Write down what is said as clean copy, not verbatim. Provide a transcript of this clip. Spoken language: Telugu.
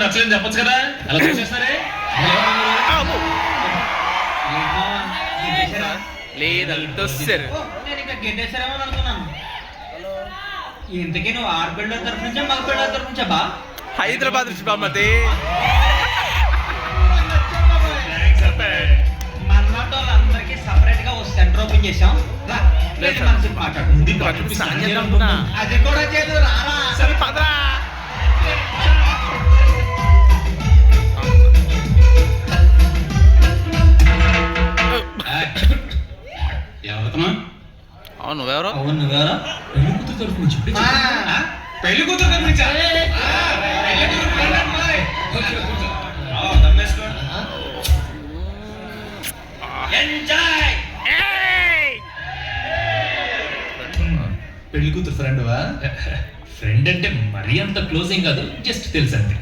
నచ్చలేదని చెప్పొచ్చు కదా, అలా చూసేస్తారే. లేదంటే సార్ నేను ఇంకా గెడ్డేసారేమో అనుకున్నాను. ఇంతకీ నువ్వు ఆడపిల్లల తరఫు నుంచా మగ పిల్లల తరఫు నుంచా బా? హైదరాబాద్ నుంచి బామ్మది. మనలాంటి వాళ్ళందరికీ సపరేట్ గా ఓ సెంటర్ ఓపెన్ చేసాం. రా, వెళ్ళి మనసుకి మాట్లాడు. అది కూడా చేదు రారా. సరే పదరా. ఎవరతమా? అవును నువ్వెవరో? అవును నువ్వెవరో? పెళ్లి కూతురు తరఫు నుంచి. పెళ్లి కూతురు తరఫు నుంచా? పెళ్లి కూతురు ఫ్రెండ్ వా? ఫ్రెండ్ అంటే మరీ అంత క్లోజ్ ఏం కాదు, జస్ట్ తెలుసు అంతే.